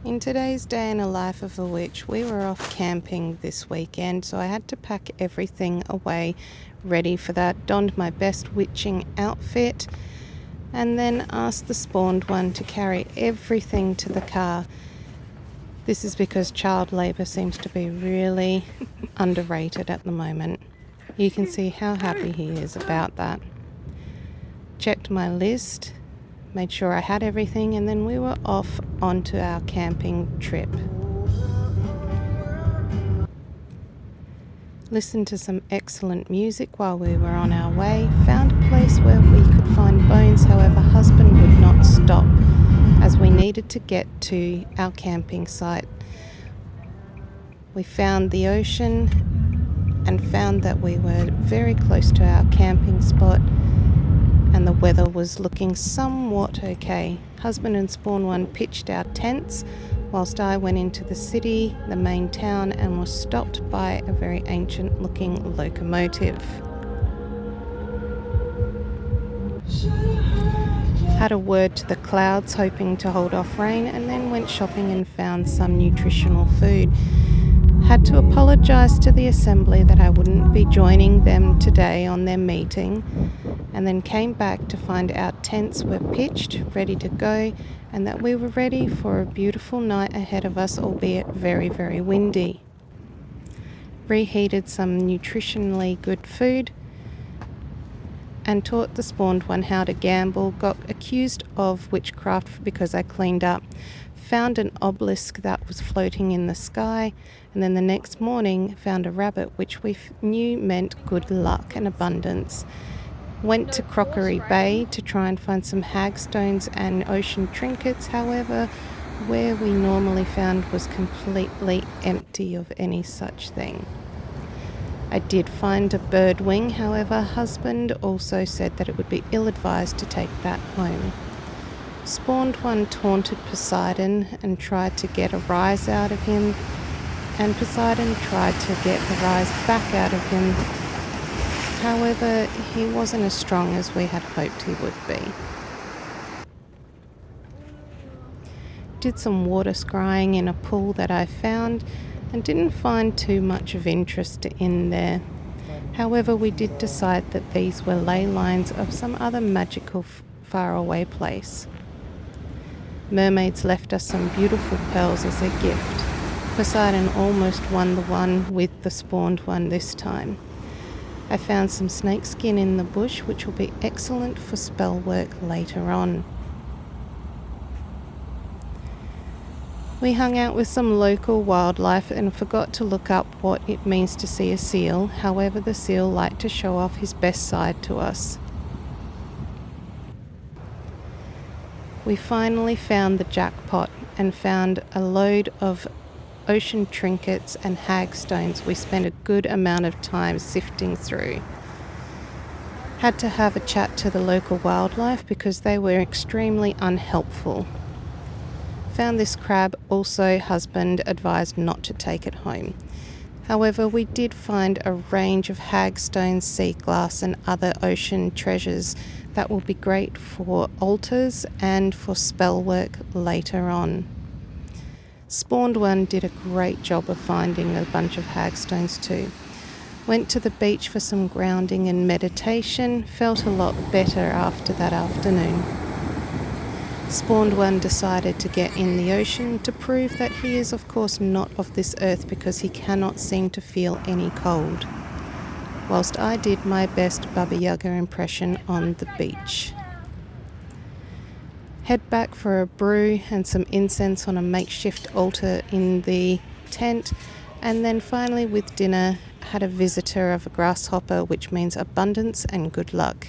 In today's day in a life of a witch, we were off camping this weekend, so I had to pack everything away ready for that, donned my best witching outfit, and then asked the spawned one to carry everything to the car. This is because child labour seems to be really underrated at the moment. You can see how happy he is about that. Checked my list, made sure I had everything, and then we were off onto our camping trip. Listened to some excellent music while we were on our way, found a place where we could find bones, however husband would not stop as we needed to get to our camping site. We found the ocean and found that we were very close to our camping spot and the weather was looking somewhat okay. Husband and spawn one pitched our tents whilst I went into the city, the main town, and was stopped by a very ancient looking locomotive. Had a word to the clouds hoping to hold off rain, and then went shopping and found some nutritional food. Had to apologise to the assembly that I wouldn't be joining them today on their meeting, and then came back to find our tents were pitched, ready to go, and that we were ready for a beautiful night ahead of us, albeit very, very windy. Reheated some nutritionally good food and taught the spawned one how to gamble, got accused of witchcraft because I cleaned up, found an obelisk that was floating in the sky, and then the next morning found a rabbit which we knew meant good luck and abundance. Went to Crockery Bay to try and find some hagstones and ocean trinkets, however where we normally found was completely empty of any such thing. I did find a bird wing, however husband also said that it would be ill-advised to take that home. Spawned one taunted Poseidon and tried to get a rise out of him, and Poseidon tried to get the rise back out of him. However, he wasn't as strong as we had hoped he would be. Did some water scrying in a pool that I found and didn't find too much of interest in there. However, we did decide that these were ley lines of some other magical faraway place. Mermaids left us some beautiful pearls as a gift. Poseidon almost won the one with the spawned one this time. I found some snakeskin in the bush which will be excellent for spell work later on. We hung out with some local wildlife and forgot to look up what it means to see a seal. However, the seal liked to show off his best side to us. We finally found the jackpot and found a load of ocean trinkets and hagstones we spent a good amount of time sifting through. Had to have a chat to the local wildlife because they were extremely unhelpful. Found this crab, also husband advised not to take it home. However, we did find a range of hagstones, sea glass and other ocean treasures that will be great for altars and for spell work later on. Spawned one did a great job of finding a bunch of hagstones too. Went to the beach for some grounding and meditation, felt a lot better after that afternoon. Spawned one decided to get in the ocean to prove that he is of course not of this earth because he cannot seem to feel any cold, whilst I did my best Baba Yaga impression on the beach. Head back for a brew and some incense on a makeshift altar in the tent, and then finally with dinner had a visitor of a grasshopper which means abundance and good luck.